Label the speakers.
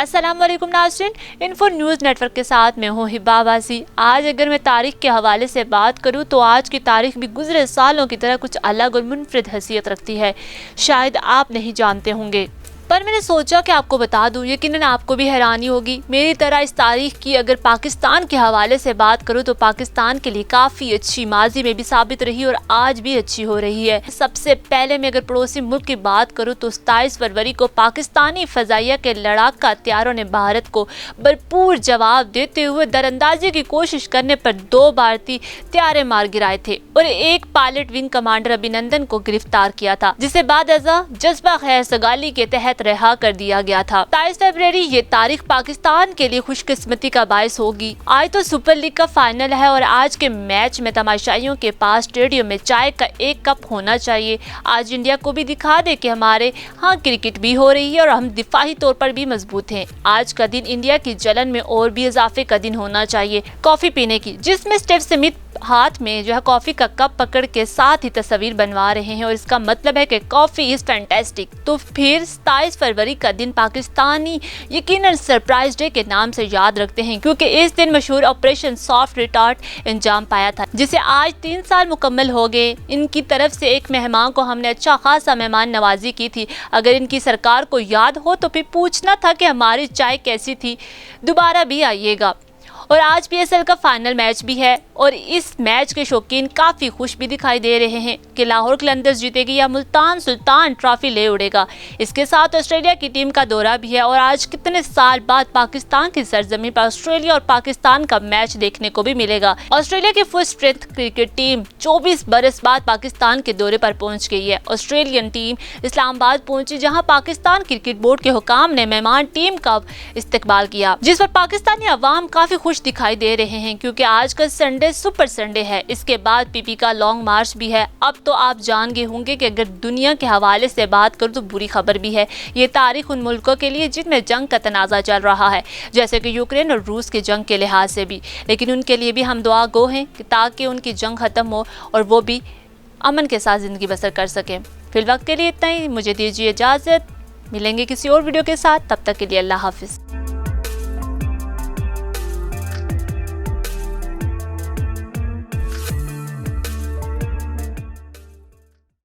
Speaker 1: अस्सलाम वालेकुम नाज़रीन, इन्फो न्यूज़ नेटवर्क के साथ मैं हूँ हिबा बासी। आज अगर मैं तारीख के हवाले से बात करूँ तो आज की तारीख भी गुज़रे सालों की तरह कुछ अलग और मुनफरिद हैसियत रखती है। शायद आप नहीं जानते होंगे, पर मैंने सोचा कि आपको बता दूं। यकीनन आपको भी हैरानी होगी मेरी तरह इस तारीख की। अगर पाकिस्तान के हवाले से बात करूं तो पाकिस्तान के लिए काफ़ी अच्छी माजी में भी साबित रही और आज भी अच्छी हो रही है। सबसे पहले मैं अगर पड़ोसी मुल्क की बात करूं तो 27 फरवरी को पाकिस्तानी फ़ज़ाइया के लड़ाका हथियारों ने भारत को भरपूर जवाब देते हुए दरअंदाजी की कोशिश करने पर 2 भारतीय हथियारे मार गिराए थे और एक पायलट विंग कमांडर अभिनंदन को गिरफ्तार किया था, जिसे बाद जज्बा खैर सगाली के तहत रहा कर दिया गया था। 27 फरवरी ये तारीख पाकिस्तान के लिए खुशकिस्मती का बायस होगी। आज तो सुपर लीग का फाइनल है और आज के मैच में तमाशाइयों के पास स्टेडियम में चाय का एक कप होना चाहिए। आज इंडिया को भी दिखा दे कि हमारे यहाँ क्रिकेट भी हो रही है और हम दिफाही तौर पर भी मजबूत हैं। आज का दिन इंडिया की जलन में और भी इजाफे का दिन होना चाहिए कॉफी पीने की, जिसमें स्टीव स्मिथ हाथ में जो है कॉफी का कप पकड़ के साथ ही तस्वीर बनवा रहे हैं और इसका मतलब है कि कॉफी इज फैंटास्टिक। तो फिर 27 फरवरी का दिन पाकिस्तानी यकीनन सरप्राइज डे के नाम से याद रखते हैं, क्योंकि इस दिन मशहूर ऑपरेशन सॉफ्ट रिटार्ट अंजाम पाया था, जिसे आज 3 साल मुकम्मल हो गए। इनकी तरफ से एक मेहमान को हमने अच्छा खासा मेहमान नवाजी की थी। अगर इनकी सरकार को याद हो तो फिर पूछना था कि हमारी चाय कैसी थी, दोबारा भी आइएगा। और आज PSL का फाइनल मैच भी है और इस मैच के शौकीन काफ़ी खुश भी दिखाई दे रहे हैं कि लाहौर कलंदर्स जीतेगी या मुल्तान सुल्तान ट्रॉफी ले उड़ेगा। इसके साथ ऑस्ट्रेलिया की टीम का दौरा भी है और आज कितने साल बाद पाकिस्तान की सरजमीन पर ऑस्ट्रेलिया और पाकिस्तान का मैच देखने को भी मिलेगा। ऑस्ट्रेलिया की फुल स्ट्रेंथ क्रिकेट टीम 24 बरस बाद पाकिस्तान के दौरे पर पहुंच गई है। ऑस्ट्रेलियन टीम इस्लामाबाद पहुंची, जहाँ पाकिस्तान क्रिकेट बोर्ड के हुकाम ने मेहमान टीम का इस्तकबाल किया, जिस पर पाकिस्तानी अवाम काफ़ी खुश दिखाई दे रहे हैं, क्योंकि आज का संडे सुपर संडे है। इसके बाद PP का लॉन्ग मार्च भी है। अब तो आप जान गए होंगे कि अगर दुनिया के हवाले से बात करूं तो बुरी खबर भी है। ये तारीख उन मुल्कों के लिए जिनमें जंग का तनाज़ा चल रहा है, जैसे कि यूक्रेन और रूस की जंग के लिहाज से भी, लेकिन उनके लिए भी हम दुआ गो हैं कि ताकि उनकी जंग ख़त्म हो और वो भी अमन के साथ ज़िंदगी बसर कर सकें। फिल वक्त के लिए इतना ही, मुझे दीजिए इजाज़त। मिलेंगे किसी और वीडियो के साथ, तब तक के लिए अल्लाह हाफिज़।